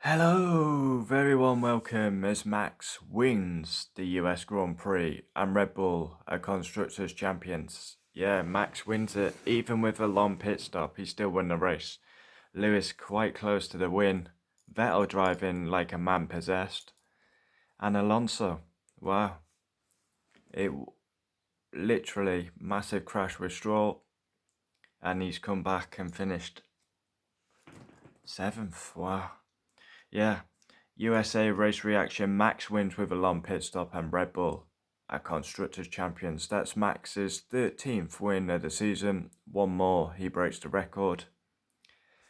Hello, very warm welcome as Max wins the US Grand Prix and Red Bull are Constructors champions. Yeah, Max wins it even with a long pit stop, he still won the race. Lewis quite close to the win, Vettel driving like a man possessed, and Alonso, wow, it literally massive crash with Stroll and he's come back and finished 7th, wow. Yeah, USA race reaction, Max wins with a long pit stop and Red Bull are Constructors champions. That's Max's 13th win of the season. One more, he breaks the record.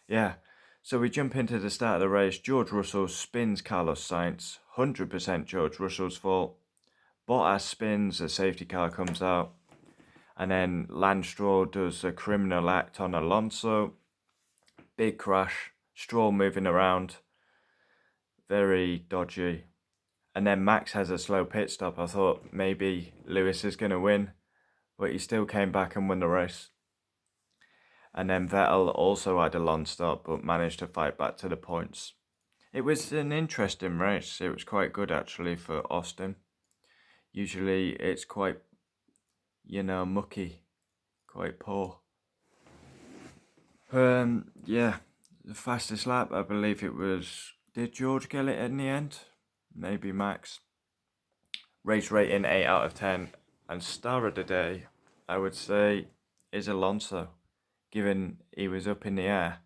Yeah, so we jump into the start of the race. George Russell spins Carlos Sainz, 100% George Russell's fault. Bottas spins, a safety car comes out. And then Lance Stroll does a criminal act on Alonso. Big crash, Stroll moving around. Very dodgy. And then Max has a slow pit stop. I thought maybe Lewis is going to win, but he still came back and won the race. And then Vettel also had a long stop, but managed to fight back to the points. It was an interesting race. It was quite good actually for Austin. Usually it's quite, mucky, quite poor. Yeah, the fastest lap, I believe it was. Did George get it in the end? Maybe Max. Race rating 8 out of 10. And star of the day, I would say, is Alonso, given he was up in the air.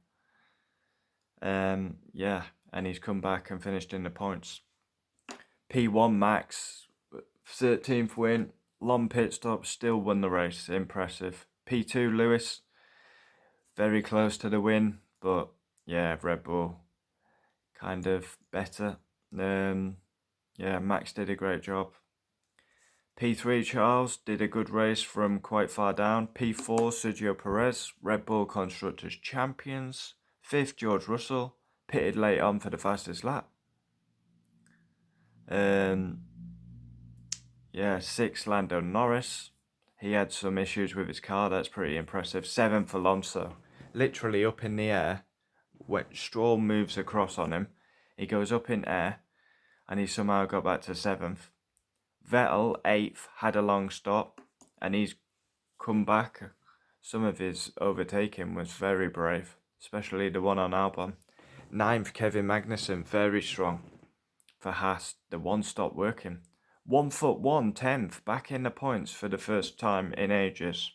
Yeah, and he's come back and finished in the points. P1 Max, 13th win, long pit stop, still won the race, impressive. P2 Lewis, very close to the win, but yeah, Red Bull kind of better. Yeah, Max did a great job. P3 Charles did a good race from quite far down. P4 Sergio Perez, Red Bull Constructors champions. 5th George Russell, pitted late on for the fastest lap. Yeah, 6th Lando Norris. He had some issues with his car, that's pretty impressive. 7th Alonso, literally up in the air. When Stroll moves across on him, he goes up in air and he somehow got back to 7th. Vettel, 8th, had a long stop and he's come back. Some of his overtaking was very brave, especially the one on Albon. 9th, Kevin Magnussen, very strong for Haas. The one stopped working. 1-1, 10th, back in the points for the first time in ages.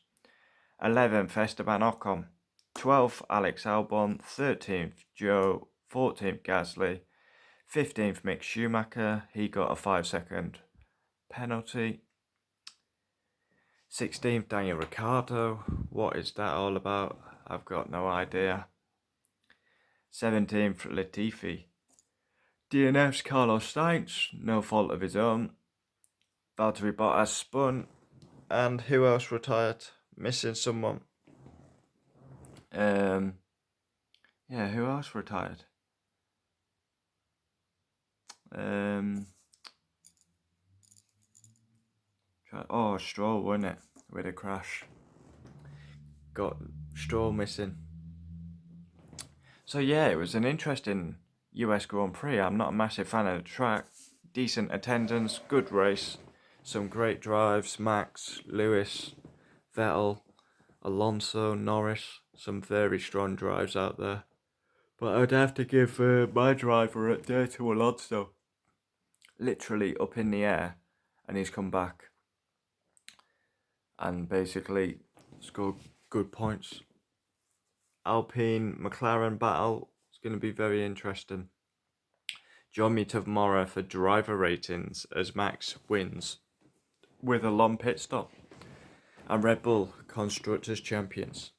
11th, Esteban Ocon. 12th, Alex Albon. 13th, Joe. 14th, Gasly. 15th, Mick Schumacher. He got a 5-second penalty. 16th, Daniel Ricciardo. What is that all about? I've got no idea. 17th, Latifi. DNF's Carlos Sainz, no fault of his own. Valtteri Bottas spun. And who else retired? Missing someone. Yeah, who else retired? Stroll won it with a crash. Got Stroll missing. So yeah, it was an interesting US Grand Prix. I'm not a massive fan of the track. Decent attendance, good race, some great drives. Max, Lewis, Vettel, Alonso, Norris, some very strong drives out there. But I'd have to give my driver up there to Alonso. Literally up in the air, and he's come back and basically scored good points. Alpine McLaren battle is going to be very interesting. Join me tomorrow for driver ratings as Max wins with a long pit stop and Red Bull Constructors champions.